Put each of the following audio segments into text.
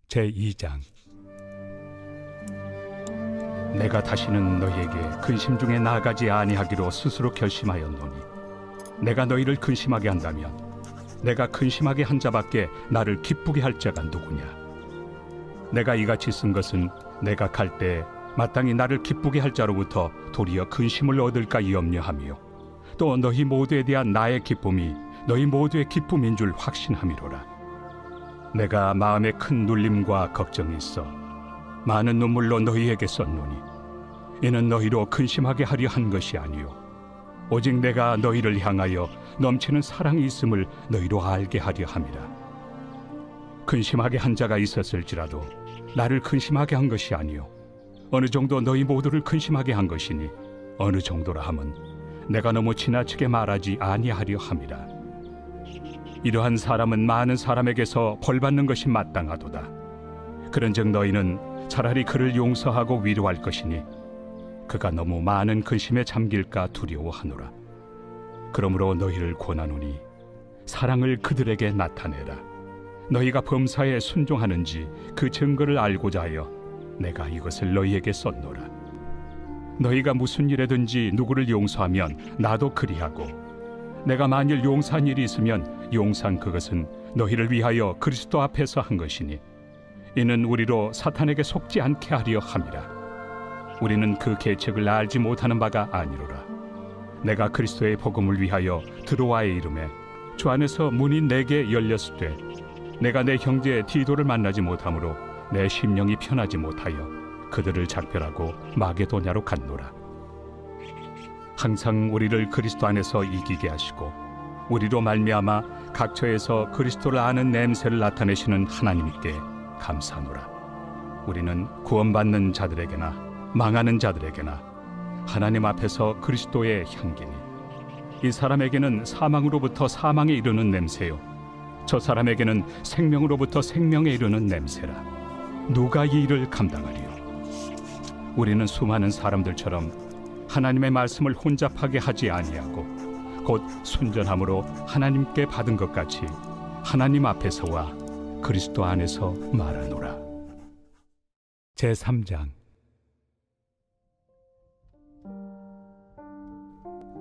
제2장. 내가 다시는 너희에게 근심 중에 나아가지 아니하기로 스스로 결심하였노니 내가 너희를 근심하게 한다면 내가 근심하게 한 자밖에 나를 기쁘게 할 자가 누구냐. 내가 이같이 쓴 것은 내가 갈 때 마땅히 나를 기쁘게 할 자로부터 도리어 근심을 얻을까 염려하며 또 너희 모두에 대한 나의 기쁨이 너희 모두의 기쁨인 줄 확신함이로라. 내가 마음에 큰 눌림과 걱정이 있어 많은 눈물로 너희에게 썼노니 이는 너희로 근심하게 하려 한 것이 아니요 오직 내가 너희를 향하여 넘치는 사랑이 있음을 너희로 알게 하려 함이라. 근심하게 한 자가 있었을지라도 나를 근심하게 한 것이 아니요 어느 정도 너희 모두를 근심하게 한 것이니 어느 정도라 함은 내가 너무 지나치게 말하지 아니하려 함이라. 이러한 사람은 많은 사람에게서 벌받는 것이 마땅하도다. 그런즉 너희는 차라리 그를 용서하고 위로할 것이니 그가 너무 많은 근심에 잠길까 두려워하노라. 그러므로 너희를 권하노니 사랑을 그들에게 나타내라. 너희가 범사에 순종하는지 그 증거를 알고자 하여 내가 이것을 너희에게 썼노라. 너희가 무슨 일에든지 누구를 용서하면 나도 그리하고 내가 만일 용서한 일이 있으면 용서한 그것은 너희를 위하여 그리스도 앞에서 한 것이니 이는 우리로 사탄에게 속지 않게 하려 함이라. 우리는 그 계책을 알지 못하는 바가 아니로라. 내가 그리스도의 복음을 위하여 드로아에 이름에 주 안에서 문이 내게 열렸을 때 내가 내 형제 디도를 만나지 못하므로 내 심령이 편하지 못하여 그들을 작별하고 마게도냐로 갔노라. 항상 우리를 그리스도 안에서 이기게 하시고 우리로 말미암아 각처에서 그리스도를 아는 냄새를 나타내시는 하나님께 감사하노라. 우리는 구원받는 자들에게나 망하는 자들에게나 하나님 앞에서 그리스도의 향기니 이 사람에게는 사망으로부터 사망에 이르는 냄새요 저 사람에게는 생명으로부터 생명에 이르는 냄새라. 누가 이 일을 감당하리요? 우리는 수많은 사람들처럼 하나님의 말씀을 혼잡하게 하지 아니하고 곧 순전함으로 하나님께 받은 것 같이 하나님 앞에서와 그리스도 안에서 말하노라. 제3장.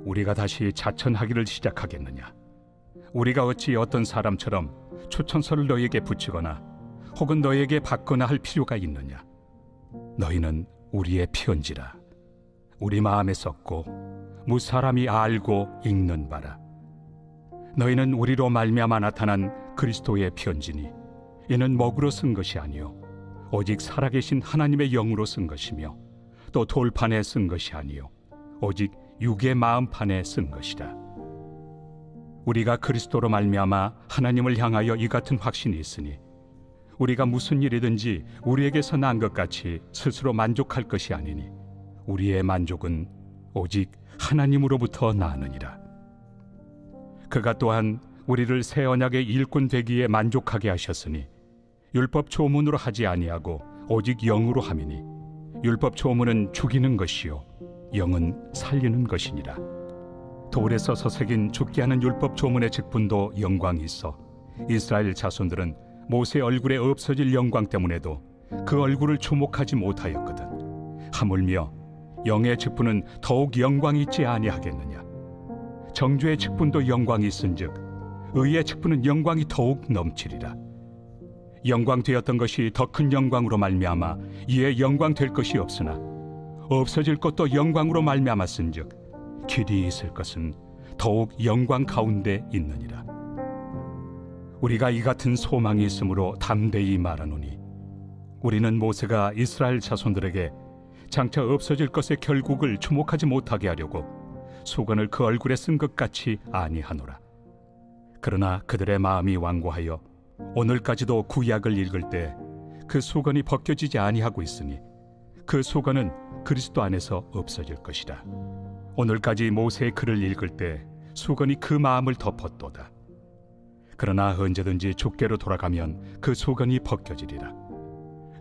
우리가 다시 자천하기를 시작하겠느냐? 우리가 어찌 어떤 사람처럼 추천서를 너희에게 붙이거나 혹은 너희에게 받거나 할 필요가 있느냐? 너희는 우리의 편지라. 우리 마음에 썼고 무사람이 알고 읽는 바라. 너희는 우리로 말미암아 나타난 그리스도의 편지니 이는 먹으로 쓴 것이 아니요 오직 살아계신 하나님의 영으로 쓴 것이며 또 돌판에 쓴 것이 아니요 오직 육의 마음판에 쓴 것이라. 우리가 그리스도로 말미암아 하나님을 향하여 이 같은 확신이 있으니 우리가 무슨 일이든지 우리에게서 난 것 같이 스스로 만족할 것이 아니니 우리의 만족은 오직 하나님으로부터 나느니라. 그가 또한 우리를 새 언약의 일꾼 되기에 만족하게 하셨으니 율법 조문으로 하지 아니하고 오직 영으로 함이니 율법 조문은 죽이는 것이요 영은 살리는 것이니라. 돌에 써서 새긴 죽게 하는 율법 조문의 직분도 영광이 있어 이스라엘 자손들은 모세 얼굴에 없어질 영광 때문에도 그 얼굴을 주목하지 못하였거든. 하물며 영의 직분은 더욱 영광이 있지 아니하겠느냐? 정죄의 직분도 영광이 있은즉 의의 직분은 영광이 더욱 넘치리라. 영광 되었던 것이 더 큰 영광으로 말미암아 이에 영광 될 것이 없으나 없어질 것도 영광으로 말미암았은즉 길이 있을 것은 더욱 영광 가운데 있느니라. 우리가 이 같은 소망이 있으므로 담대히 말하노니 우리는 모세가 이스라엘 자손들에게 장차 없어질 것의 결국을 주목하지 못하게 하려고 수건을 그 얼굴에 쓴 것 같이 아니하노라. 그러나 그들의 마음이 완고하여 오늘까지도 구약을 읽을 때 그 수건이 벗겨지지 아니하고 있으니 그 수건은 그리스도 안에서 없어질 것이라. 오늘까지 모세의 글을 읽을 때 수건이 그 마음을 덮었도다. 그러나 언제든지 주께로 돌아가면 그 수건이 벗겨지리라.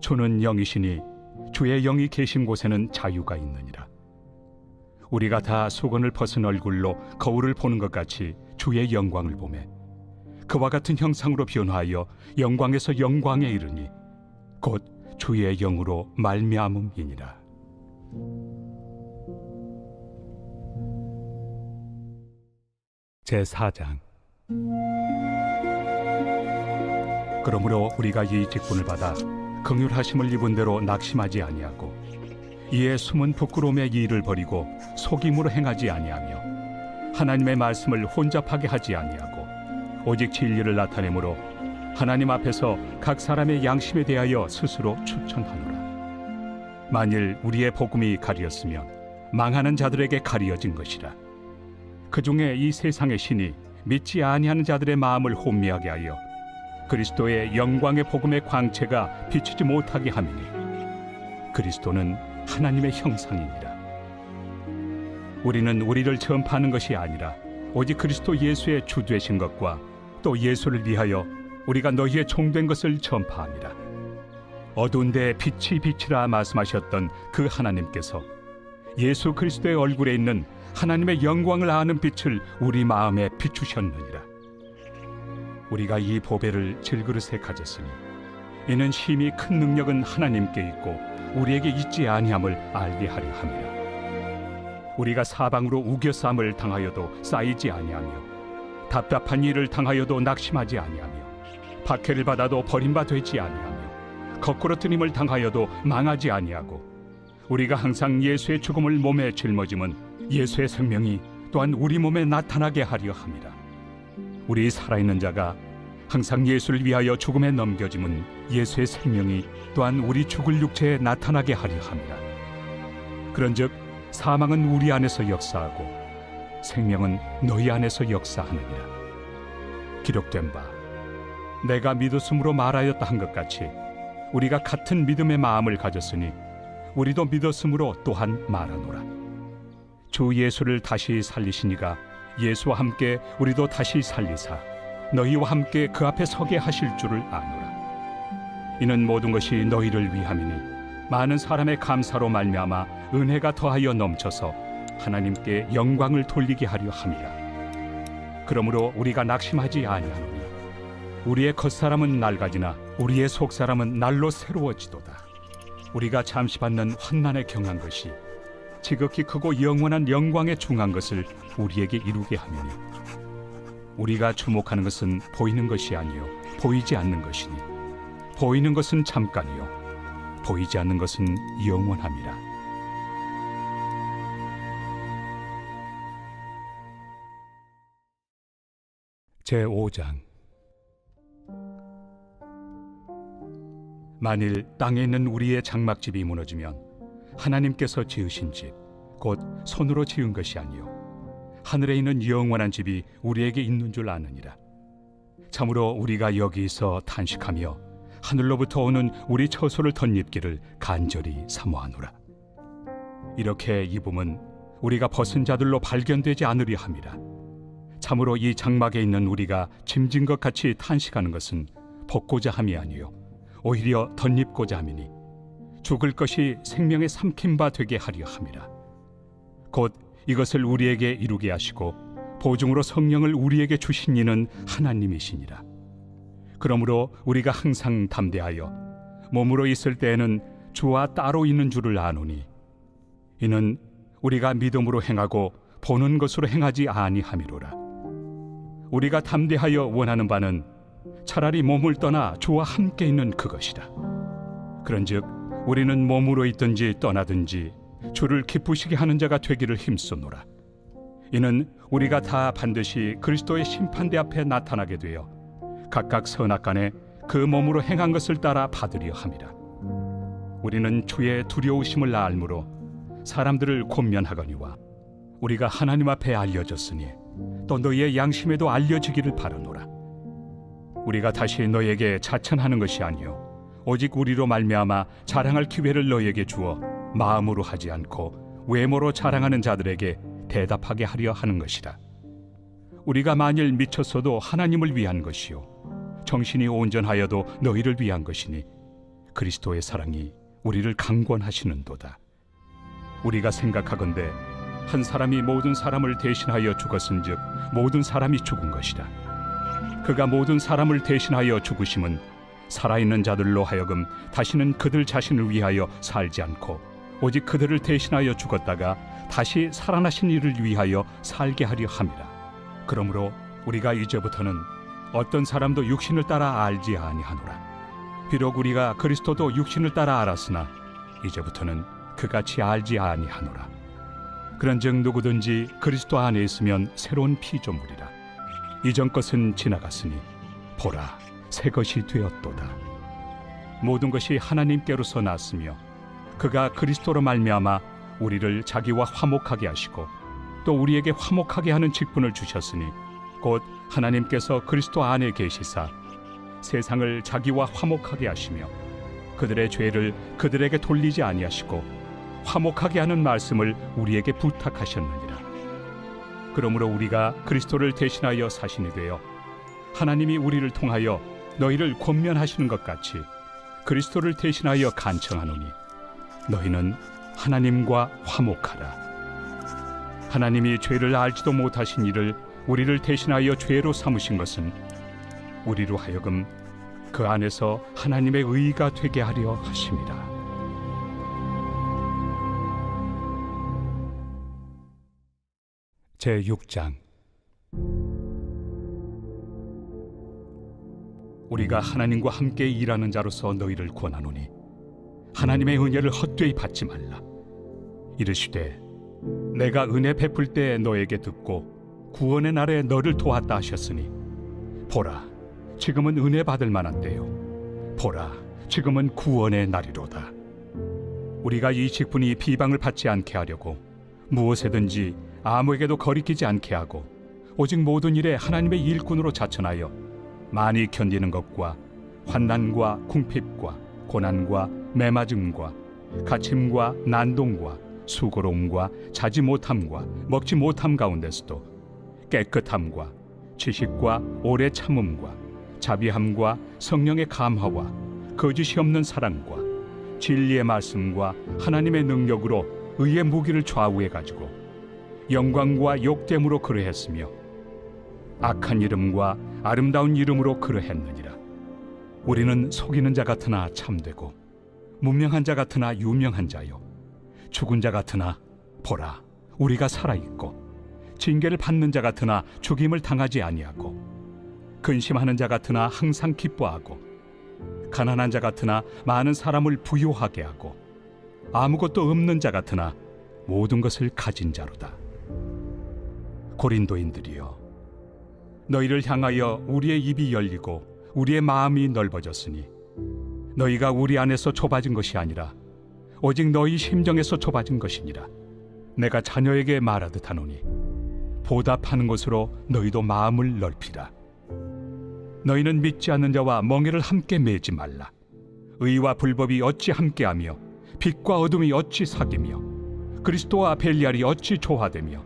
주는 영이시니 주의 영이 계신 곳에는 자유가 있느니라. 우리가 다 수건을 벗은 얼굴로 거울을 보는 것 같이 주의 영광을 보매 그와 같은 형상으로 변화하여 영광에서 영광에 이르니 곧 주의 영으로 말미암음이니라. 제4장. 그러므로 우리가 이 직분을 받아 긍휼하심을 입은 대로 낙심하지 아니하고 이에 숨은 부끄러움의 일을 버리고 속임으로 행하지 아니하며 하나님의 말씀을 혼잡하게 하지 아니하고 오직 진리를 나타내므로 하나님 앞에서 각 사람의 양심에 대하여 스스로 추천하노라. 만일 우리의 복음이 가리었으면 망하는 자들에게 가리어진 것이라. 그 중에 이 세상의 신이 믿지 아니하는 자들의 마음을 혼미하게 하여 그리스도의 영광의 복음의 광채가 비치지 못하게 함이니 그리스도는 하나님의 형상이니라. 우리는 우리를 전파하는 것이 아니라 오직 그리스도 예수의 주 되신 것과 또 예수를 위하여 우리가 너희의 종된 것을 전파함이라. 어두운 데에 빛이 빛이라 말씀하셨던 그 하나님께서 예수 그리스도의 얼굴에 있는 하나님의 영광을 아는 빛을 우리 마음에 비추셨느니라. 우리가 이 보배를 질그릇에 가졌으니 이는 심히 큰 능력은 하나님께 있고 우리에게 있지 아니함을 알게 하려 함이라. 우리가 사방으로 우겨싸움을 당하여도 쌓이지 아니하며 답답한 일을 당하여도 낙심하지 아니하며 박해를 받아도 버림받지 아니하며 거꾸로 뜨림을 당하여도 망하지 아니하고 우리가 항상 예수의 죽음을 몸에 짊어짐은 예수의 생명이 또한 우리 몸에 나타나게 하려 함이라. 우리 살아있는 자가 항상 예수를 위하여 죽음에 넘겨짐은 예수의 생명이 또한 우리 죽을 육체에 나타나게 하려 함이라. 그런즉 사망은 우리 안에서 역사하고 생명은 너희 안에서 역사하느니라. 기록된 바 내가 믿었으므로 말하였다 한 것 같이 우리가 같은 믿음의 마음을 가졌으니 우리도 믿었으므로 또한 말하노라. 주 예수를 다시 살리시니가 예수와 함께 우리도 다시 살리사 너희와 함께 그 앞에 서게 하실 줄을 아노라. 이는 모든 것이 너희를 위함이니 많은 사람의 감사로 말미암아 은혜가 더하여 넘쳐서 하나님께 영광을 돌리게 하려 함이라. 그러므로 우리가 낙심하지 아니하노니 우리의 겉사람은 낡아지나 우리의 속사람은 날로 새로워지도다. 우리가 잠시 받는 환난에 경한 것이 지극히 크고 영원한 영광에 중한 것을 우리에게 이루게 하매니 우리가 주목하는 것은 보이는 것이 아니요 보이지 않는 것이니 보이는 것은 잠깐이요 보이지 않는 것은 영원함이라. 제5장. 만일 땅에 있는 우리의 장막집이 무너지면 하나님께서 지으신 집 곧 손으로 지은 것이 아니요 하늘에 있는 영원한 집이 우리에게 있는 줄 아느니라. 참으로 우리가 여기서 탄식하며 하늘로부터 오는 우리 처소를 덧입기를 간절히 사모하노라. 이렇게 입음은 우리가 벗은 자들로 발견되지 않으려 함이라. 참으로 이 장막에 있는 우리가 짐진 것 같이 탄식하는 것은 벗고자 함이 아니요 오히려 덧입고자 함이니 죽을 것이 생명의 삼킨 바 되게 하려 함이라. 곧 이것을 우리에게 이루게 하시고 보증으로 성령을 우리에게 주신 이는 하나님이시니라. 그러므로 우리가 항상 담대하여 몸으로 있을 때에는 주와 따로 있는 줄을 아노니 이는 우리가 믿음으로 행하고 보는 것으로 행하지 아니함이로라. 우리가 담대하여 원하는 바는 차라리 몸을 떠나 주와 함께 있는 그것이라. 그런즉 우리는 몸으로 있든지 떠나든지 주를 기쁘시게 하는 자가 되기를 힘쓰노라. 이는 우리가 다 반드시 그리스도의 심판대 앞에 나타나게 되어 각각 선악간에 그 몸으로 행한 것을 따라 받으려 함이라. 우리는 주의 두려우심을 알므로 사람들을 권면하거니와 우리가 하나님 앞에 알려졌으니 또 너희의 양심에도 알려지기를 바라노라. 우리가 다시 너희에게 자천하는 것이 아니요 오직 우리로 말미암아 자랑할 기회를 너희에게 주어 마음으로 하지 않고 외모로 자랑하는 자들에게 대답하게 하려 하는 것이라. 우리가 만일 미쳤어도 하나님을 위한 것이요 정신이 온전하여도 너희를 위한 것이니 그리스도의 사랑이 우리를 강권하시는도다. 우리가 생각하건대 한 사람이 모든 사람을 대신하여 죽었은즉 모든 사람이 죽은 것이라. 그가 모든 사람을 대신하여 죽으심은 살아있는 자들로 하여금 다시는 그들 자신을 위하여 살지 않고 오직 그들을 대신하여 죽었다가 다시 살아나신 이를 위하여 살게 하려 함이라. 그러므로 우리가 이제부터는 어떤 사람도 육신을 따라 알지 아니하노라. 비록 우리가 그리스도도 육신을 따라 알았으나 이제부터는 그같이 알지 아니하노라. 그런즉 누구든지 그리스도 안에 있으면 새로운 피조물이라. 이전 것은 지나갔으니 보라, 새 것이 되었도다. 모든 것이 하나님께로서 났으며 그가 그리스도로 말미암아 우리를 자기와 화목하게 하시고 또 우리에게 화목하게 하는 직분을 주셨으니 곧 하나님께서 그리스도 안에 계시사 세상을 자기와 화목하게 하시며 그들의 죄를 그들에게 돌리지 아니하시고 화목하게 하는 말씀을 우리에게 부탁하셨느니라. 그러므로 우리가 그리스도를 대신하여 사신이 되어 하나님이 우리를 통하여 너희를 권면하시는 것 같이 그리스도를 대신하여 간청하노니 너희는 하나님과 화목하라. 하나님이 죄를 알지도 못하신 이를 우리를 대신하여 죄로 삼으신 것은 우리로 하여금 그 안에서 하나님의 의가 되게 하려 하심이라. 제6장. 우리가 하나님과 함께 일하는 자로서 너희를 권하노니 하나님의 은혜를 헛되이 받지 말라. 이르시되 내가 은혜 베풀 때 너에게 듣고 구원의 날에 너를 도왔다 하셨으니 보라, 지금은 은혜 받을 만한 때요. 보라, 지금은 구원의 날이로다. 우리가 이 직분이 비방을 받지 않게 하려고 무엇에든지 아무에게도 거리끼지 않게 하고 오직 모든 일에 하나님의 일꾼으로 자천하여 많이 견디는 것과 환난과 궁핍과 고난과 매맞음과 갇힘과 난동과 수고로움과 자지 못함과 먹지 못함 가운데서도 깨끗함과 지식과 오래 참음과 자비함과 성령의 감화와 거짓이 없는 사랑과 진리의 말씀과 하나님의 능력으로 의의 무기를 좌우해 가지고 영광과 욕됨으로 그러했으며 악한 이름과 아름다운 이름으로 그러했느니라. 우리는 속이는 자 같으나 참되고 무명한 자 같으나 유명한 자요, 죽은 자 같으나 보라, 우리가 살아있고 징계를 받는 자 같으나 죽임을 당하지 아니하고 근심하는 자 같으나 항상 기뻐하고 가난한 자 같으나 많은 사람을 부요하게 하고 아무것도 없는 자 같으나 모든 것을 가진 자로다. 고린도인들이여, 너희를 향하여 우리의 입이 열리고 우리의 마음이 넓어졌으니 너희가 우리 안에서 좁아진 것이 아니라 오직 너희 심정에서 좁아진 것이니라. 내가 자녀에게 말하듯 하노니 보답하는 것으로 너희도 마음을 넓히라. 너희는 믿지 않는 자와 멍에를 함께 매지 말라. 의와 불법이 어찌 함께하며 빛과 어둠이 어찌 사귀며 그리스도와 벨리알이 어찌 조화되며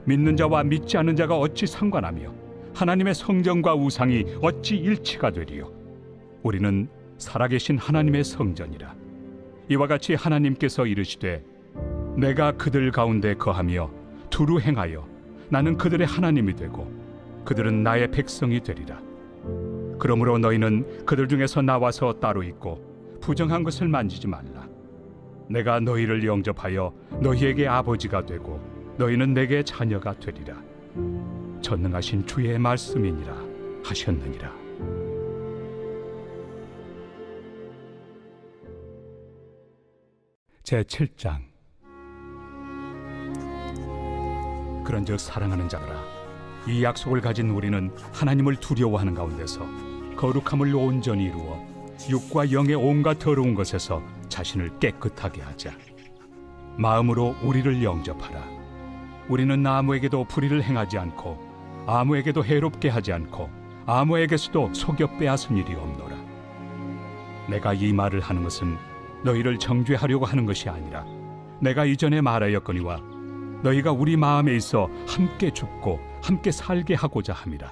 믿는 자와 믿지 않는 자가 어찌 상관하며 하나님의 성전과 우상이 어찌 일치가 되리요. 우리는 살아계신 하나님의 성전이라. 이와 같이 하나님께서 이르시되 내가 그들 가운데 거하며 두루 행하여 나는 그들의 하나님이 되고 그들은 나의 백성이 되리라. 그러므로 너희는 그들 중에서 나와서 따로 있고 부정한 것을 만지지 말라. 내가 너희를 영접하여 너희에게 아버지가 되고 너희는 내게 자녀가 되리라. 전능하신 주의 말씀이니라 하셨느니라. 제7장. 그런즉 사랑하는 자들아, 이 약속을 가진 우리는 하나님을 두려워하는 가운데서 거룩함을 온전히 이루어 육과 영의 온갖 더러운 것에서 자신을 깨끗하게 하자. 마음으로 우리를 영접하라. 우리는 아무에게도 불의를 행하지 않고 아무에게도 해롭게 하지 않고 아무에게서도 속여 빼앗은 일이 없노라. 내가 이 말을 하는 것은 너희를 정죄하려고 하는 것이 아니라 내가 이전에 말하였거니와 너희가 우리 마음에 있어 함께 죽고 함께 살게 하고자 함이라.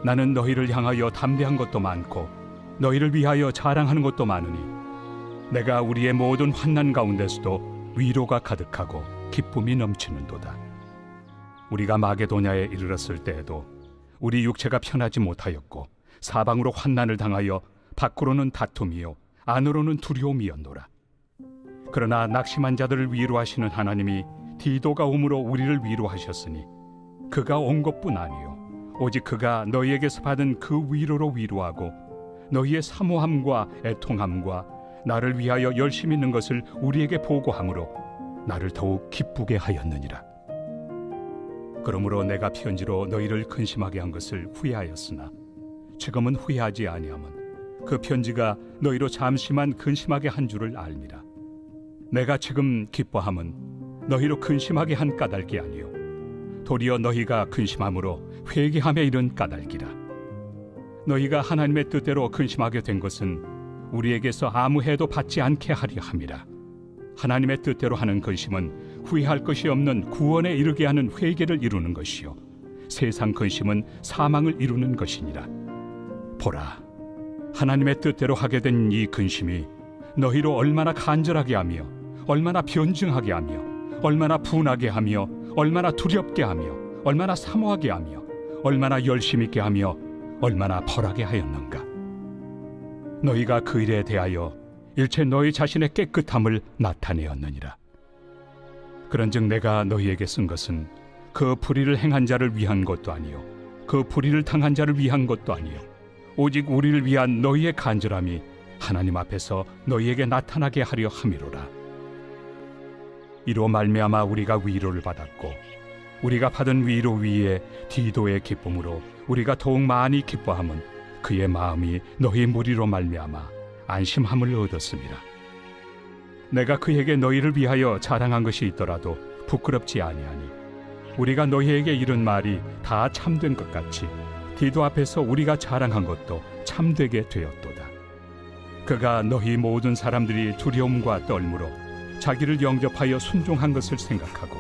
나는 너희를 향하여 담대한 것도 많고 너희를 위하여 자랑하는 것도 많으니 내가 우리의 모든 환난 가운데서도 위로가 가득하고 기쁨이 넘치는도다. 우리가 마게도냐에 이르렀을 때에도 우리 육체가 편하지 못하였고 사방으로 환난을 당하여 밖으로는 다툼이요 안으로는 두려움이었노라. 그러나 낙심한 자들을 위로하시는 하나님이 디도가 옴으로 우리를 위로하셨으니 그가 온 것뿐 아니요 오직 그가 너희에게서 받은 그 위로로 위로하고 너희의 사모함과 애통함과 나를 위하여 열심히 있는 것을 우리에게 보고함으로 나를 더욱 기쁘게 하였느니라. 그러므로 내가 편지로 너희를 근심하게 한 것을 후회하였으나 지금은 후회하지 아니함은 그 편지가 너희로 잠시만 근심하게 한 줄을 알미라. 내가 지금 기뻐함은 너희로 근심하게 한 까닭이 아니요 도리어 너희가 근심함으로 회개함에 이른 까닭이라. 너희가 하나님의 뜻대로 근심하게 된 것은 우리에게서 아무 해도 받지 않게 하려 함이라. 하나님의 뜻대로 하는 근심은 후회할 것이 없는 구원에 이르게 하는 회개를 이루는 것이요 세상 근심은 사망을 이루는 것이니라. 보라, 하나님의 뜻대로 하게 된 이 근심이 너희로 얼마나 간절하게 하며 얼마나 변증하게 하며 얼마나 분하게 하며 얼마나 두렵게 하며 얼마나 사모하게 하며 얼마나 열심 있게 하며 얼마나 벌하게 하였는가. 너희가 그 일에 대하여 일체 너희 자신의 깨끗함을 나타내었느니라. 그런즉 내가 너희에게 쓴 것은 그 불의를 행한 자를 위한 것도 아니요 그 불의를 당한 자를 위한 것도 아니요 오직 우리를 위한 너희의 간절함이 하나님 앞에서 너희에게 나타나게 하려 함이로라. 이로 말미암아 우리가 위로를 받았고 우리가 받은 위로 위에 디도의 기쁨으로 우리가 더욱 많이 기뻐함은 그의 마음이 너희 무리로 말미암아 안심함을 얻었습니다. 내가 그에게 너희를 위하여 자랑한 것이 있더라도 부끄럽지 아니하니 우리가 너희에게 이른 말이 다 참된 것 같이 디도 앞에서 우리가 자랑한 것도 참되게 되었도다. 그가 너희 모든 사람들이 두려움과 떨므로 자기를 영접하여 순종한 것을 생각하고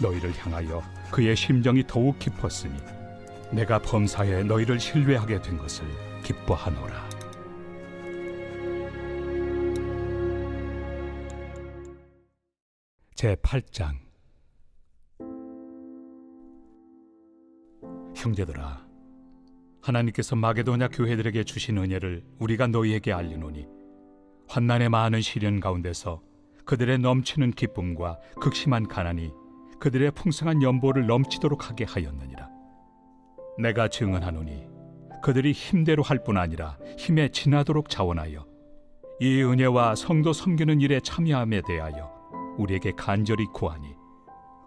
너희를 향하여 그의 심정이 더욱 깊었으니 내가 범사에 너희를 신뢰하게 된 것을 기뻐하노라. 제8장. 형제들아, 하나님께서 마게도냐 교회들에게 주신 은혜를 우리가 너희에게 알리노니 환난의 많은 시련 가운데서 그들의 넘치는 기쁨과 극심한 가난이 그들의 풍성한 연보를 넘치도록 하게 하였느니라. 내가 증언하노니 그들이 힘대로 할 뿐 아니라 힘에 지나도록 자원하여 이 은혜와 성도 섬기는 일에 참여함에 대하여 우리에게 간절히 구하니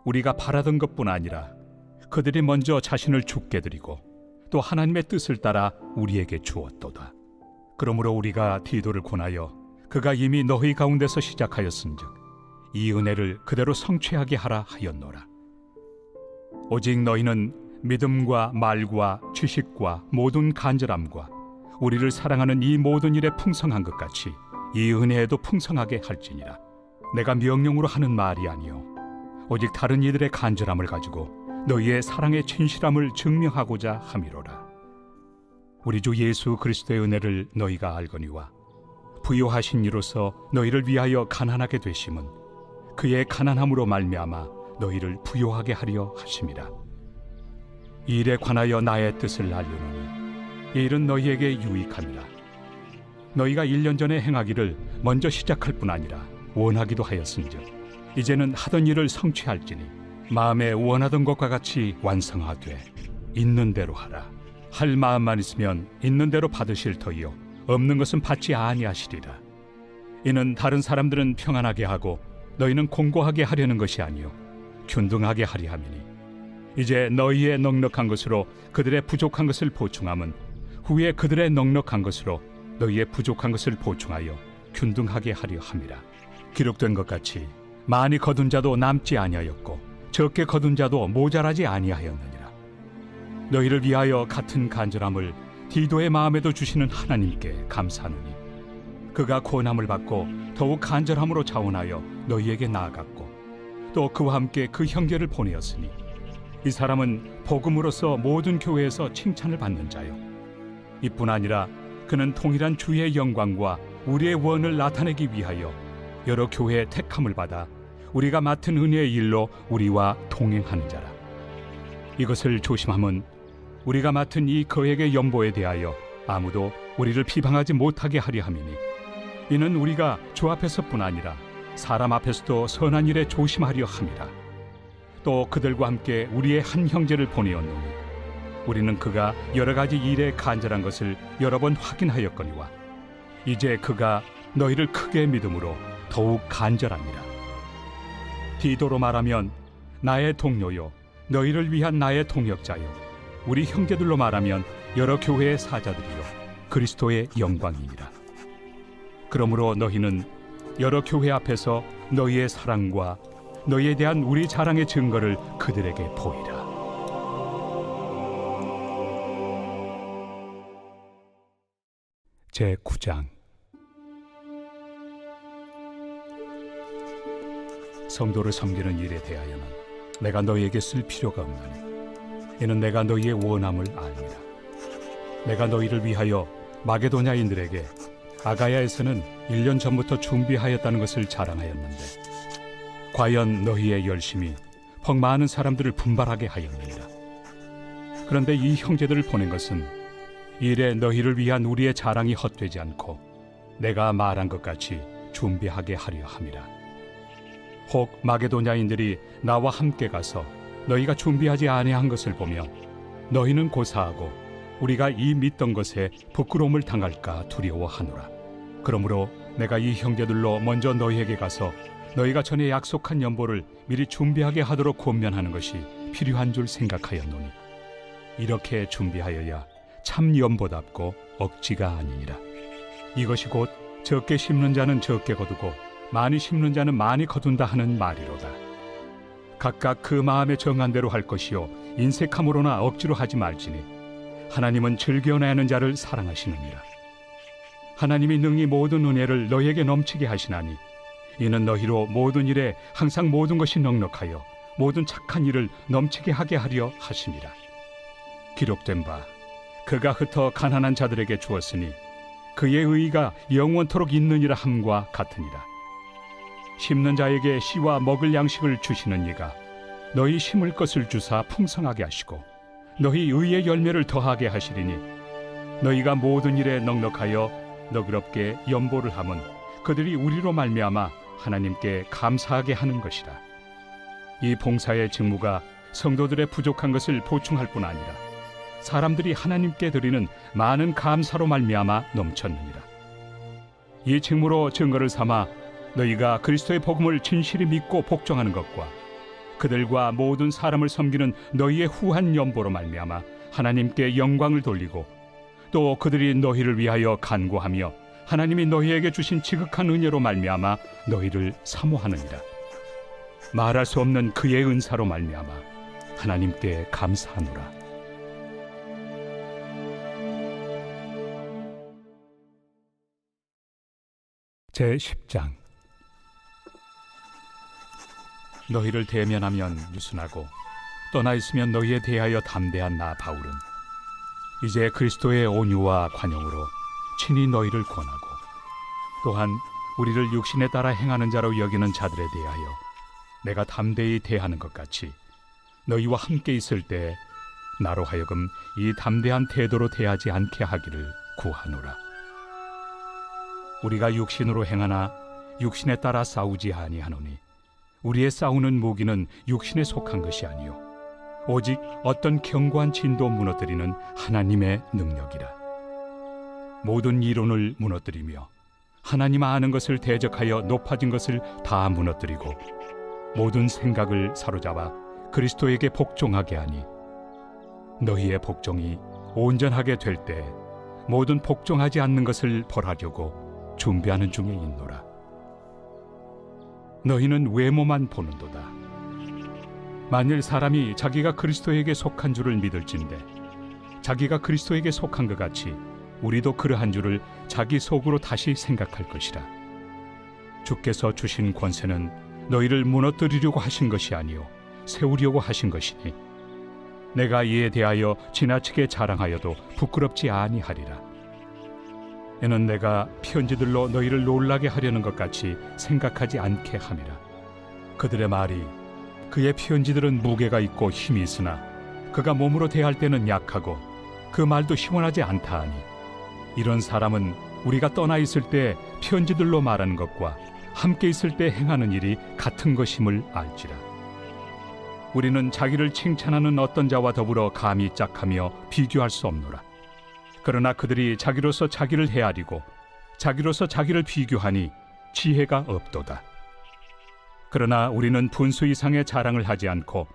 우리가 바라던 것뿐 아니라 그들이 먼저 자신을 죽게 드리고 또 하나님의 뜻을 따라 우리에게 주었도다. 그러므로 우리가 디도를 권하여 그가 이미 너희 가운데서 시작하였은즉 이 은혜를 그대로 성취하게 하라 하였노라. 오직 너희는 믿음과 말과 지식과 모든 간절함과 우리를 사랑하는 이 모든 일에 풍성한 것 같이 이 은혜에도 풍성하게 할지니라. 내가 명령으로 하는 말이 아니요 오직 다른 이들의 간절함을 가지고 너희의 사랑의 진실함을 증명하고자 함이로라. 우리 주 예수 그리스도의 은혜를 너희가 알거니와 부요하신 이로서 너희를 위하여 가난하게 되심은 그의 가난함으로 말미암아 너희를 부요하게 하려 하심이라. 이 일에 관하여 나의 뜻을 알려노니 이 일은 너희에게 유익함이라. 너희가 1년 전에 행하기를 먼저 시작할 뿐 아니라 원하기도 하였은즉 이제는 하던 일을 성취할지니 마음에 원하던 것과 같이 완성하되 있는 대로 하라. 할 마음만 있으면 있는 대로 받으실 터이요 없는 것은 받지 아니하시리라. 이는 다른 사람들은 평안하게 하고 너희는 공고하게 하려는 것이 아니요 균등하게 하려 함이니 이제 너희의 넉넉한 것으로 그들의 부족한 것을 보충함은 후에 그들의 넉넉한 것으로 너희의 부족한 것을 보충하여 균등하게 하려 함이라. 기록된 것 같이 많이 거둔 자도 남지 아니하였고 적게 거둔 자도 모자라지 아니하였느니라. 너희를 위하여 같은 간절함을 디도의 마음에도 주시는 하나님께 감사하노니 그가 고난을 받고 더욱 간절함으로 자원하여 너희에게 나아갔고 또 그와 함께 그 형제를 보내었으니 이 사람은 복음으로서 모든 교회에서 칭찬을 받는 자요 이뿐 아니라 그는 통일한 주의 영광과 우리의 원을 나타내기 위하여 여러 교회의 택함을 받아 우리가 맡은 은혜의 일로 우리와 동행하는 자라. 이것을 조심함은 우리가 맡은 이 거액의 연보에 대하여 아무도 우리를 비방하지 못하게 하려 함이니 이는 우리가 주 앞에서뿐 아니라 사람 앞에서도 선한 일에 조심하려 함이라. 또 그들과 함께 우리의 한 형제를 보내었노니 우리는 그가 여러 가지 일에 간절한 것을 여러 번 확인하였거니와 이제 그가 너희를 크게 믿음으로 더욱 간절합니다. 디도로 말하면 나의 동료요 너희를 위한 나의 동역자요 우리 형제들로 말하면 여러 교회의 사자들이요 그리스도의 영광이니라. 그러므로 너희는 여러 교회 앞에서 너희의 사랑과 너희에 대한 우리 자랑의 증거를 그들에게 보이라. 제9장. 성도를 섬기는 일에 대하여는 내가 너희에게 쓸 필요가 없나니 이는 내가 너희의 원함을 압니다. 내가 너희를 위하여 마게도냐인들에게 아가야에서는 1년 전부터 준비하였다는 것을 자랑하였는데 과연 너희의 열심이 퍽 많은 사람들을 분발하게 하였느니라. 그런데 이 형제들을 보낸 것은 일에 너희를 위한 우리의 자랑이 헛되지 않고 내가 말한 것 같이 준비하게 하려 함이라. 혹 마게도냐인들이 나와 함께 가서 너희가 준비하지 아니한 것을 보며 너희는 고사하고 우리가 이 믿던 것에 부끄러움을 당할까 두려워하노라. 그러므로 내가 이 형제들로 먼저 너희에게 가서 너희가 전에 약속한 연보를 미리 준비하게 하도록 권면하는 것이 필요한 줄 생각하였노니 이렇게 준비하여야 참 연보답고 억지가 아니니라. 이것이 곧 적게 심는 자는 적게 거두고 많이 심는 자는 많이 거둔다 하는 말이로다. 각각 그 마음에 정한 대로 할 것이요 인색함으로나 억지로 하지 말지니 하나님은 즐겨내는 자를 사랑하시느니라. 하나님이 능히 모든 은혜를 너희에게 넘치게 하시나니 이는 너희로 모든 일에 항상 모든 것이 넉넉하여 모든 착한 일을 넘치게 하게 하려 하심이라. 기록된 바 그가 흩어 가난한 자들에게 주었으니 그의 의의가 영원토록 있느니라 함과 같으니라. 심는 자에게 씨와 먹을 양식을 주시는 이가 너희 심을 것을 주사 풍성하게 하시고 너희 의의 열매를 더하게 하시리니 너희가 모든 일에 넉넉하여 너그럽게 연보를 함은 그들이 우리로 말미암아 하나님께 감사하게 하는 것이라. 이 봉사의 직무가 성도들의 부족한 것을 보충할 뿐 아니라 사람들이 하나님께 드리는 많은 감사로 말미암아 넘쳤느니라. 이 직무로 증거를 삼아 너희가 그리스도의 복음을 진실히 믿고 복종하는 것과 그들과 모든 사람을 섬기는 너희의 후한 연보로 말미암아 하나님께 영광을 돌리고 또 그들이 너희를 위하여 간구하며 하나님이 너희에게 주신 지극한 은혜로 말미암아 너희를 사모하느니라. 말할 수 없는 그의 은사로 말미암아 하나님께 감사하노라. 제10장. 너희를 대면하면 유순하고 떠나 있으면 너희에 대하여 담대한 나 바울은 이제 그리스도의 온유와 관용으로 친히 너희를 권하고 또한 우리를 육신에 따라 행하는 자로 여기는 자들에 대하여 내가 담대히 대하는 것 같이 너희와 함께 있을 때 나로 하여금 이 담대한 태도로 대하지 않게 하기를 구하노라. 우리가 육신으로 행하나 육신에 따라 싸우지 아니하노니 우리의 싸우는 무기는 육신에 속한 것이 아니요 오직 어떤 견고한 진도 무너뜨리는 하나님의 능력이라. 모든 이론을 무너뜨리며 하나님 아는 것을 대적하여 높아진 것을 다 무너뜨리고 모든 생각을 사로잡아 그리스도에게 복종하게 하니 너희의 복종이 온전하게 될 때 모든 복종하지 않는 것을 벌하려고 준비하는 중에 있노라. 너희는 외모만 보는도다. 만일 사람이 자기가 그리스도에게 속한 줄을 믿을진대 자기가 그리스도에게 속한 것 같이 우리도 그러한 줄을 자기 속으로 다시 생각할 것이라. 주께서 주신 권세는 너희를 무너뜨리려고 하신 것이 아니요 세우려고 하신 것이니 내가 이에 대하여 지나치게 자랑하여도 부끄럽지 아니하리라. 이는 내가 편지들로 너희를 놀라게 하려는 것 같이 생각하지 않게 함이라. 그들의 말이 그의 편지들은 무게가 있고 힘이 있으나 그가 몸으로 대할 때는 약하고 그 말도 시원하지 않다 하니 이런 사람은 우리가 떠나 있을 때 편지들로 말하는 것과 함께 있을 때 행하는 일이 같은 것임을 알지라. 우리는 자기를 칭찬하는 어떤 자와 더불어 감히 짝하며 비교할 수 없노라. 그러나 그들이 자기로서 자기를 헤아리고 자기로서 자기를 비교하니 지혜가 없도다. 그러나 우리는 분수 이상의 자랑을 하지 않고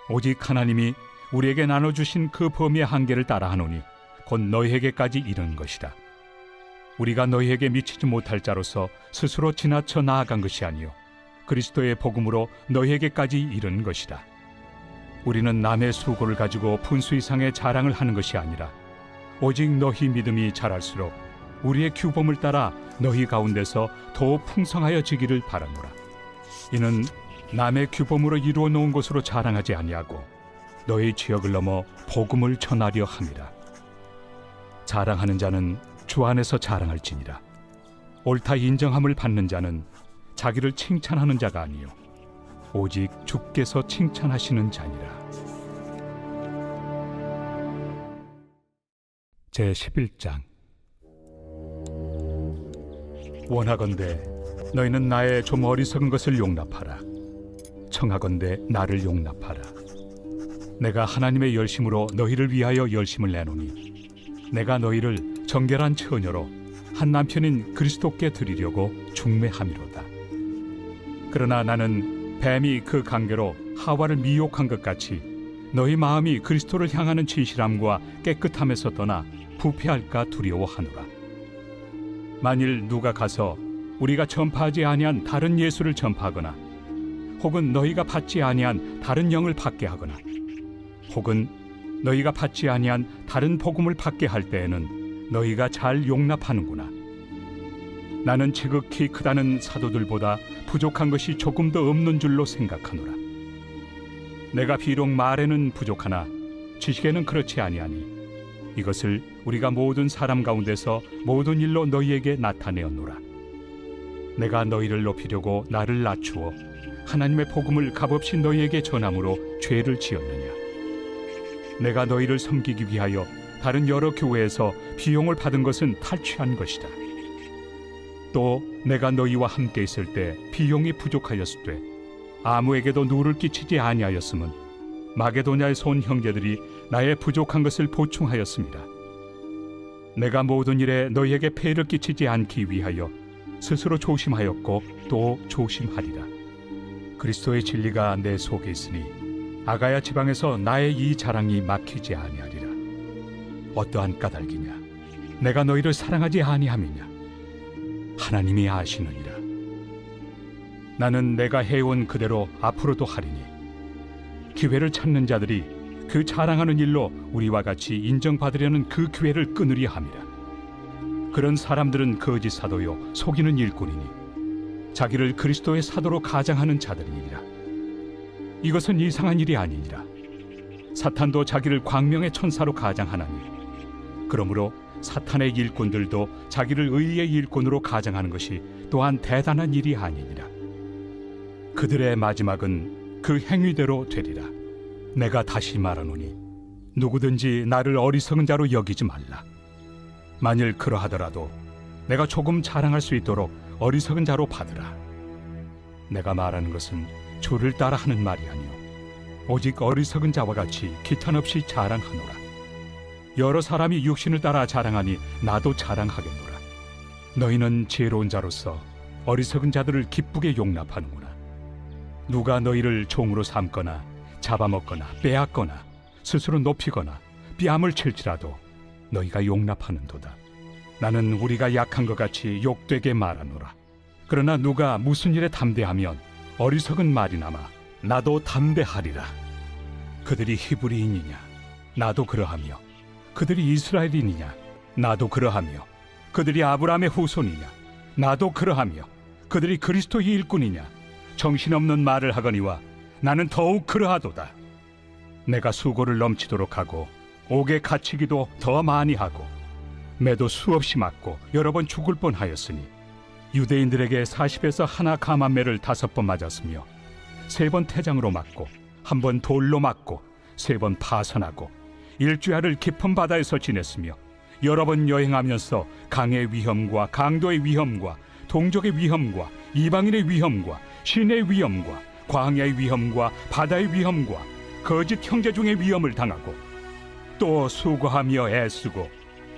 오직 하나님이 우리에게 나눠주신 그 범위의 한계를 따라하노니 곧 너희에게까지 이른 것이라. 우리가 너희에게 미치지 못할 자로서 스스로 지나쳐 나아간 것이 아니요 그리스도의 복음으로 너희에게까지 이른 것이라. 우리는 남의 수고를 가지고 분수 이상의 자랑을 하는 것이 아니라 오직 너희 믿음이 자랄수록 우리의 규범을 따라 너희 가운데서 더욱 풍성하여지기를 바라노라. 이는 남의 규범으로 이루어 놓은 것으로 자랑하지 아니하고 너희 지역을 넘어 복음을 전하려 함이라. 자랑하는 자는 주 안에서 자랑할지니라. 옳다 인정함을 받는 자는 자기를 칭찬하는 자가 아니요 오직 주께서 칭찬하시는 자니라. 제11장. 원하건대 너희는 나의 좀 어리석은 것을 용납하라. 청하건대 나를 용납하라. 내가 하나님의 열심으로 너희를 위하여 열심을 내노니 내가 너희를 정결한 처녀로 한 남편인 그리스도께 드리려고 중매함이로다. 그러나 나는 뱀이 그 관계로 하와를 미혹한 것 같이 너희 마음이 그리스도를 향하는 진실함과 깨끗함에서 떠나 부패할까 두려워하노라. 만일 누가 가서 우리가 전파하지 아니한 다른 예수를 전파하거나 혹은 너희가 받지 아니한 다른 영을 받게 하거나 혹은 너희가 받지 아니한 다른 복음을 받게 할 때에는 너희가 잘 용납하는구나. 나는 지극히 크다는 사도들보다 부족한 것이 조금 더 없는 줄로 생각하노라. 내가 비록 말에는 부족하나 지식에는 그렇지 아니하니 이것을 우리가 모든 사람 가운데서 모든 일로 너희에게 나타내었노라. 내가 너희를 높이려고 나를 낮추어 하나님의 복음을 값없이 너희에게 전함으로 죄를 지었느냐. 내가 너희를 섬기기 위하여 다른 여러 교회에서 비용을 받은 것은 탈취한 것이다. 또 내가 너희와 함께 있을 때 비용이 부족하였으되 아무에게도 누를 끼치지 아니하였음은 마게도냐에서 온 형제들이 나의 부족한 것을 보충하였습니다. 내가 모든 일에 너희에게 폐를 끼치지 않기 위하여 스스로 조심하였고 또 조심하리라. 그리스도의 진리가 내 속에 있으니 아가야 지방에서 나의 이 자랑이 막히지 아니하리라. 어떠한 까닭이냐? 내가 너희를 사랑하지 아니함이냐? 하나님이 아시느니라. 나는 내가 해온 그대로 앞으로도 하리니 기회를 찾는 자들이 그 자랑하는 일로 우리와 같이 인정받으려는 그 기회를 끊으려 함이라. 그런 사람들은 거짓 사도요 속이는 일꾼이니 자기를 그리스도의 사도로 가장하는 자들이니라. 이것은 이상한 일이 아니니라. 사탄도 자기를 광명의 천사로 가장하나니 그러므로 사탄의 일꾼들도 자기를 의의 일꾼으로 가장하는 것이 또한 대단한 일이 아니니라. 그들의 마지막은 그 행위대로 되리라. 내가 다시 말하노니 누구든지 나를 어리석은 자로 여기지 말라. 만일 그러하더라도 내가 조금 자랑할 수 있도록 어리석은 자로 받으라. 내가 말하는 것은 주를 따라 하는 말이 아니요 오직 어리석은 자와 같이 기탄 없이 자랑하노라. 여러 사람이 육신을 따라 자랑하니 나도 자랑하겠노라. 너희는 지혜로운 자로서 어리석은 자들을 기쁘게 용납하는구나. 누가 너희를 종으로 삼거나 잡아먹거나 빼앗거나 스스로 높이거나 뺨을 칠지라도 너희가 용납하는도다. 나는 우리가 약한 것 같이 욕되게 말하노라. 그러나 누가 무슨 일에 담대하면 어리석은 말이나마 나도 담대하리라. 그들이 히브리인이냐? 나도 그러하며 그들이 이스라엘인이냐? 나도 그러하며 그들이 아브라함의 후손이냐? 나도 그러하며 그들이 그리스도의 일꾼이냐? 정신없는 말을 하거니와 나는 더욱 그러하도다. 내가 수고를 넘치도록 하고 옥에 갇히기도 더 많이 하고 매도 수없이 맞고 여러 번 죽을 뻔하였으니 유대인들에게 40에서 하나 감한매를 5번 맞았으며 3번 태장으로 맞고 1번 돌로 맞고 3번 파선하고 일주야를 깊은 바다에서 지냈으며 여러 번 여행하면서 강의 위험과 강도의 위험과 동족의 위험과 이방인의 위험과 신의 위험과 광야의 위험과 바다의 위험과 거짓 형제 중의 위험을 당하고 또 수고하며 애쓰고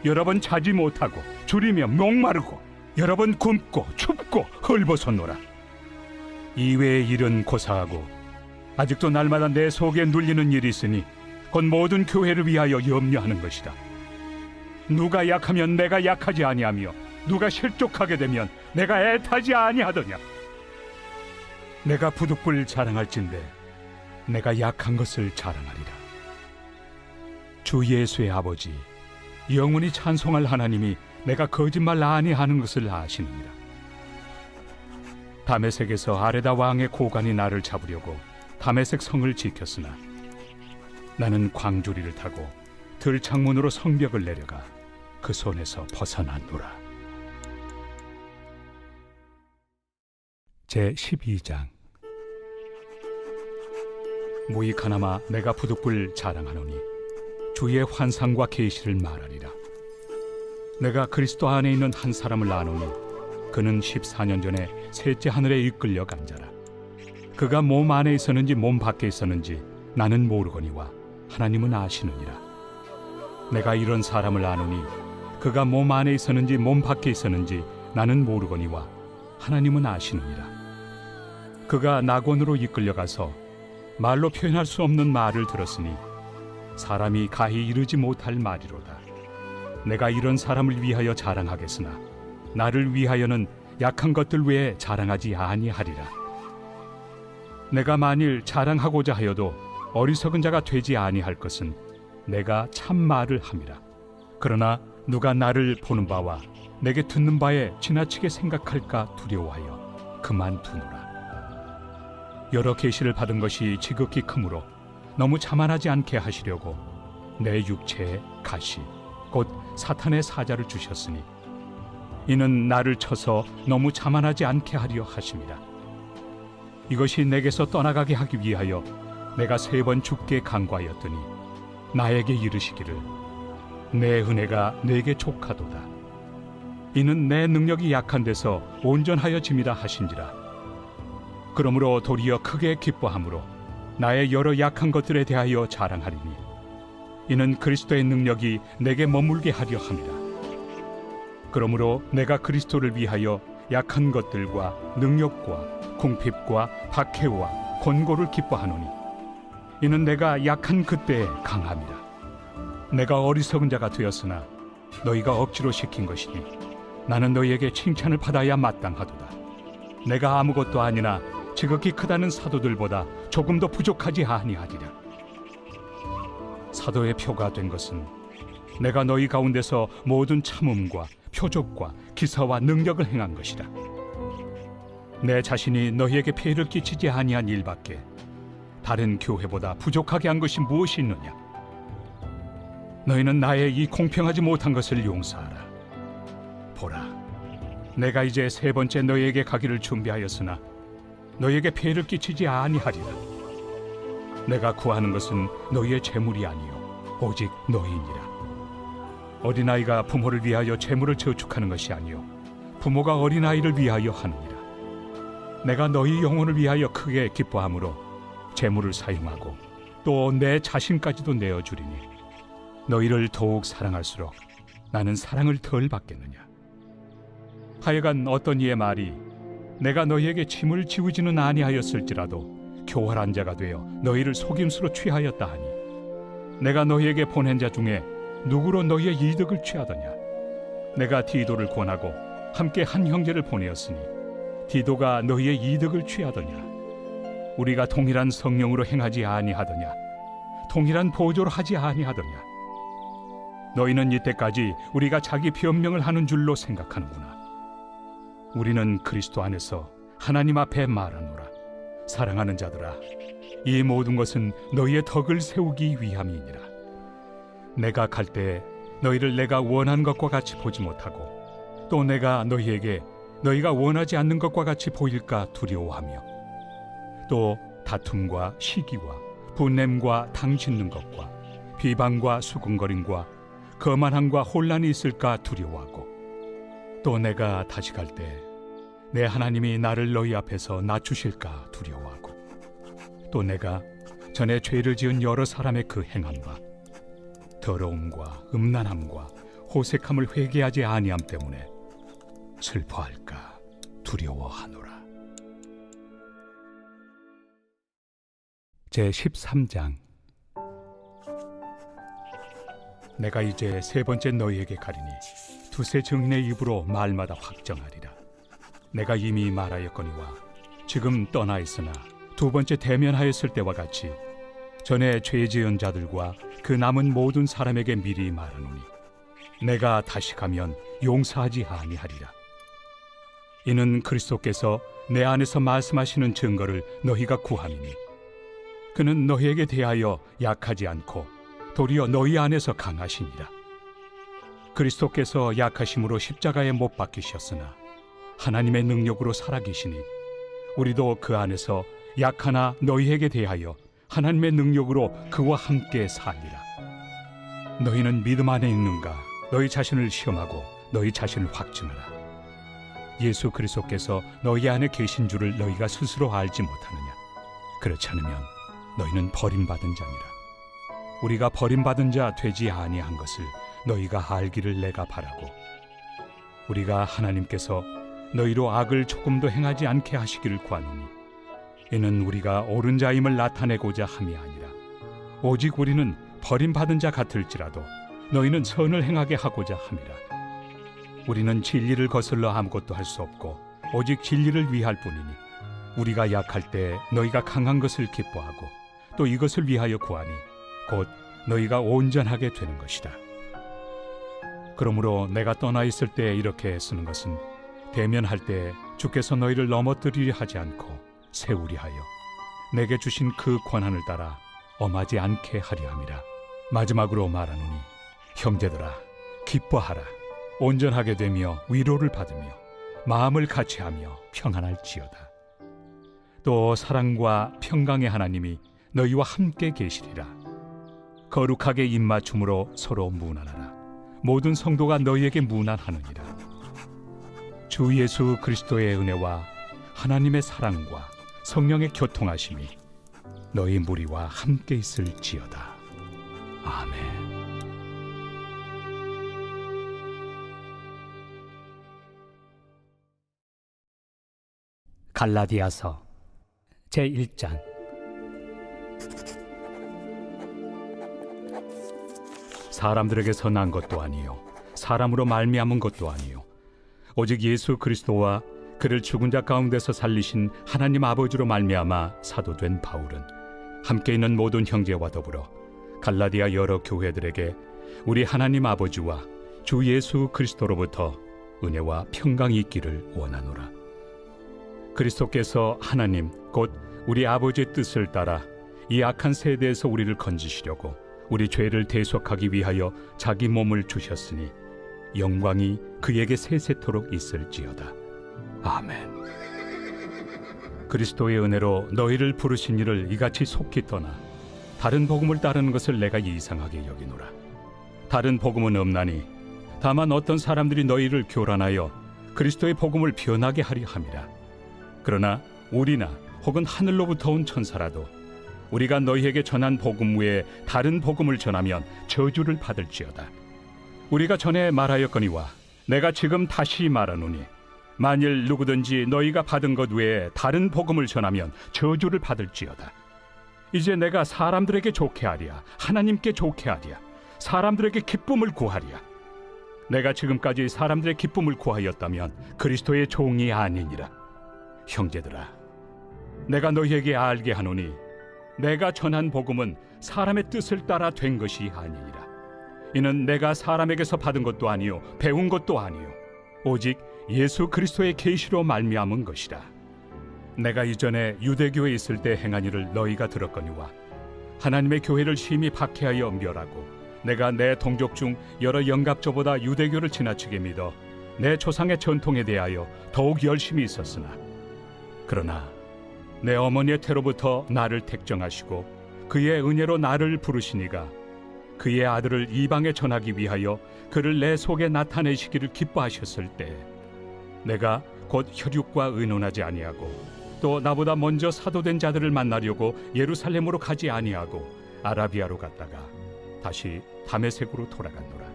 여러 번 자지 못하고 줄이며 목마르고 여러 번 굶고 춥고 헐벗었노라. 이외의 일은 고사하고 아직도 날마다 내 속에 눌리는 일이 있으니 곧 모든 교회를 위하여 염려하는 것이다. 누가 약하면 내가 약하지 아니하며 누가 실족하게 되면 내가 애타지 아니하더냐. 내가 부득불 자랑할진대 내가 약한 것을 자랑하리라. 주 예수의 아버지 영원히 찬송할 하나님이 내가 거짓말 아니하는 것을 아시느니라. 다메섹에서 아레다 왕의 고관이 나를 잡으려고 다메섹 성을 지켰으나 나는 광주리를 타고 들창문으로 성벽을 내려가 그 손에서 벗어났노라. 제12장. 무익하나마 내가 부득불 자랑하노니 주의 환상과 계시를 말하리라. 내가 그리스도 안에 있는 한 사람을 아노니 그는 14년 전에 셋째 하늘에 이끌려 간 자라. 그가 몸 안에 있었는지 몸 밖에 있었는지 나는 모르거니와 하나님은 아시느니라. 내가 이런 사람을 아노니 그가 몸 안에 있었는지 몸 밖에 있었는지 나는 모르거니와 하나님은 아시느니라. 그가 낙원으로 이끌려가서 말로 표현할 수 없는 말을 들었으니 사람이 가히 이르지 못할 말이로다. 내가 이런 사람을 위하여 자랑하겠으나 나를 위하여는 약한 것들 외에 자랑하지 아니하리라. 내가 만일 자랑하고자 하여도 어리석은 자가 되지 아니할 것은 내가 참 말을 함이라. 그러나 누가 나를 보는 바와 내게 듣는 바에 지나치게 생각할까 두려워하여 그만두노라. 여러 계시를 받은 것이 지극히 크므로 너무 자만하지 않게 하시려고 내 육체에 가시 곧 사탄의 사자를 주셨으니 이는 나를 쳐서 너무 자만하지 않게 하려 하심이라. 이것이 내게서 떠나가게 하기 위하여 내가 3번 죽게 간구하였더니 나에게 이르시기를 내 은혜가 내게 족하도다. 이는 내 능력이 약한 데서 온전하여 짐이라 하신지라. 그러므로 도리어 크게 기뻐함으로 나의 여러 약한 것들에 대하여 자랑하리니 이는 그리스도의 능력이 내게 머물게 하려 함이라. 그러므로 내가 그리스도를 위하여 약한 것들과 능력과 궁핍과 박해와 권고를 기뻐하노니 이는 내가 약한 그때에 강함이라. 내가 어리석은 자가 되었으나 너희가 억지로 시킨 것이니 나는 너희에게 칭찬을 받아야 마땅하도다. 내가 아무것도 아니나 지극히 크다는 사도들보다 조금도 부족하지 아니하리라. 사도의 표가 된 것은 내가 너희 가운데서 모든 참음과 표적과 기사와 능력을 행한 것이라. 내 자신이 너희에게 폐해를 끼치지 아니한 일밖에 다른 교회보다 부족하게 한 것이 무엇이 있느냐. 너희는 나의 이 공평하지 못한 것을 용서하라. 보라, 내가 이제 3번째 너희에게 가기를 준비하였으나 너희에게 폐해를 끼치지 아니하리라. 내가 구하는 것은 너희의 재물이 아니요 오직 너희니라. 어린아이가 부모를 위하여 재물을 저축하는 것이 아니요 부모가 어린아이를 위하여 하느니라. 내가 너희 영혼을 위하여 크게 기뻐함으로 재물을 사용하고 또 내 자신까지도 내어주리니 너희를 더욱 사랑할수록 나는 사랑을 덜 받겠느냐. 하여간 어떤 이의 말이 내가 너희에게 짐을 지우지는 아니하였을지라도 교활한 자가 되어 너희를 속임수로 취하였다 하니 내가 너희에게 보낸 자 중에 누구로 너희의 이득을 취하더냐. 내가 디도를 권하고 함께 한 형제를 보내었으니 디도가 너희의 이득을 취하더냐. 우리가 동일한 성령으로 행하지 아니하더냐. 동일한 보조로 하지 아니하더냐. 너희는 이때까지 우리가 자기 변명을 하는 줄로 생각하는구나. 우리는 그리스도 안에서 하나님 앞에 말하노라. 사랑하는 자들아, 이 모든 것은 너희의 덕을 세우기 위함이니라. 내가 갈 때에 너희를 내가 원한 것과 같이 보지 못하고 또 내가 너희에게 너희가 원하지 않는 것과 같이 보일까 두려워하며 또 다툼과 시기와 분냄과 당짓는 것과 비방과 수군거림과 거만함과 혼란이 있을까 두려워하고, 또 내가 다시 갈 때 내 하나님이 나를 너희 앞에서 낮추실까 두려워하고, 또 내가 전에 죄를 지은 여러 사람의 그 행함과 더러움과 음란함과 호색함을 회개하지 아니함 때문에 슬퍼할까 두려워하노라. 제13장. 내가 이제 세 번째 너희에게 가리니 두세 증인의 입으로 말마다 확정하리라. 내가 이미 말하였거니와 지금 떠나 있으나 두 번째 대면하였을 때와 같이 전에 죄 지은 자들과 그 남은 모든 사람에게 미리 말하노니, 내가 다시 가면 용서하지 아니하리라. 이는 그리스도께서 내 안에서 말씀하시는 증거를 너희가 구함이니, 그는 너희에게 대하여 약하지 않고 도리어 너희 안에서 강하시니라. 그리스도께서 약하심으로 십자가에 못 박히셨으나 하나님의 능력으로 살아계시니, 우리도 그 안에서 약하나 너희에게 대하여 하나님의 능력으로 그와 함께 살리라. 너희는 믿음 안에 있는가? 너희 자신을 시험하고 너희 자신을 확증하라. 예수 그리스도께서 너희 안에 계신 줄을 너희가 스스로 알지 못하느냐? 그렇지 않으면 너희는 버림받은 자니라. 우리가 버림받은 자 되지 아니한 것을 너희가 알기를 내가 바라고, 우리가 하나님께서 너희로 악을 조금도 행하지 않게 하시기를 구하노니, 이는 우리가 옳은 자임을 나타내고자 함이 아니라 오직 우리는 버림받은 자 같을지라도 너희는 선을 행하게 하고자 함이라. 우리는 진리를 거슬러 아무것도 할 수 없고 오직 진리를 위할 뿐이니, 우리가 약할 때 너희가 강한 것을 기뻐하고 또 이것을 위하여 구하니 곧 너희가 온전하게 되는 것이다. 그러므로 내가 떠나 있을 때 이렇게 쓰는 것은 대면할 때 주께서 너희를 넘어뜨리려 하지 않고 세우리 하여 내게 주신 그 권한을 따라 엄하지 않게 하려 함이라. 마지막으로 말하노니, 형제들아, 기뻐하라. 온전하게 되며 위로를 받으며 마음을 같이하며 평안할지어다. 또 사랑과 평강의 하나님이 너희와 함께 계시리라. 거룩하게 입맞춤으로 서로 문안하라. 모든 성도가 너희에게 문안하느니라. 주 예수 그리스도의 은혜와 하나님의 사랑과 성령의 교통하심이 너희 무리와 함께 있을지어다. 아멘. 갈라디아서 제1장. 사람들에게서 난 것도 아니요 사람으로 말미암은 것도 아니요 오직 예수 그리스도와 그를 죽은 자 가운데서 살리신 하나님 아버지로 말미암아 사도된 바울은 함께 있는 모든 형제와 더불어 갈라디아 여러 교회들에게 우리 하나님 아버지와 주 예수 그리스도로부터 은혜와 평강이 있기를 원하노라. 그리스도께서 하나님 곧 우리 아버지의 뜻을 따라 이 악한 세대에서 우리를 건지시려고 우리 죄를 대속하기 위하여 자기 몸을 주셨으니 영광이 그에게 세세토록 있을지어다. 아멘. 그리스도의 은혜로 너희를 부르신 이를 이같이 속히 떠나 다른 복음을 따르는 것을 내가 이상하게 여기노라. 다른 복음은 없나니 다만 어떤 사람들이 너희를 교란하여 그리스도의 복음을 변하게 하려 함이라. 그러나 우리나 혹은 하늘로부터 온 천사라도 우리가 너희에게 전한 복음 외에 다른 복음을 전하면 저주를 받을지어다. 우리가 전에 말하였거니와 내가 지금 다시 말하노니, 만일 누구든지 너희가 받은 것 외에 다른 복음을 전하면 저주를 받을지어다. 이제 내가 사람들에게 좋게 하랴, 하나님께 좋게 하랴, 사람들에게 기쁨을 구하랴. 내가 지금까지 사람들의 기쁨을 구하였다면 그리스도의 종이 아니니라. 형제들아, 내가 너희에게 알게 하노니 내가 전한 복음은 사람의 뜻을 따라 된 것이 아니니라. 이는 내가 사람에게서 받은 것도 아니요 배운 것도 아니요 오직 예수 그리스도의 계시로 말미암은 것이라. 내가 이전에 유대교에 있을 때 행한 일을 너희가 들었거니와 하나님의 교회를 심히 박해하여 멸하고 내가 내 동족 중 여러 영갑조보다 유대교를 지나치게 믿어 내 조상의 전통에 대하여 더욱 열심히 있었으나, 그러나 내 어머니의 태로부터 나를 택정하시고 그의 은혜로 나를 부르시니가 그의 아들을 이방에 전하기 위하여 그를 내 속에 나타내시기를 기뻐하셨을 때 내가 곧 혈육과 의논하지 아니하고 또 나보다 먼저 사도된 자들을 만나려고 예루살렘으로 가지 아니하고 아라비아로 갔다가 다시 다메섹으로 돌아갔노라.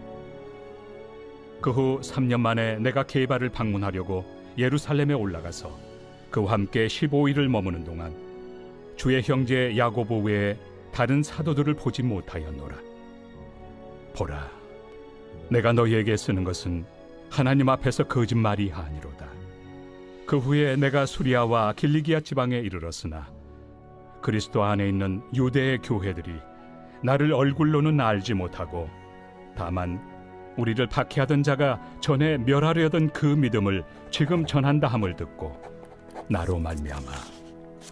그 후 3년 만에 내가 게바를 방문하려고 예루살렘에 올라가서 그와 함께 15일을 머무는 동안 주의 형제 야고보 외에 다른 사도들을 보지 못하였노라. 보라, 내가 너희에게 쓰는 것은 하나님 앞에서 거짓말이 아니로다. 그 후에 내가 수리아와 길리기아 지방에 이르렀으나 그리스도 안에 있는 유대의 교회들이 나를 얼굴로는 알지 못하고 다만 우리를 박해하던 자가 전에 멸하려던 그 믿음을 지금 전한다 함을 듣고 나로 말미암아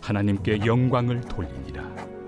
하나님께 영광을 돌리니라.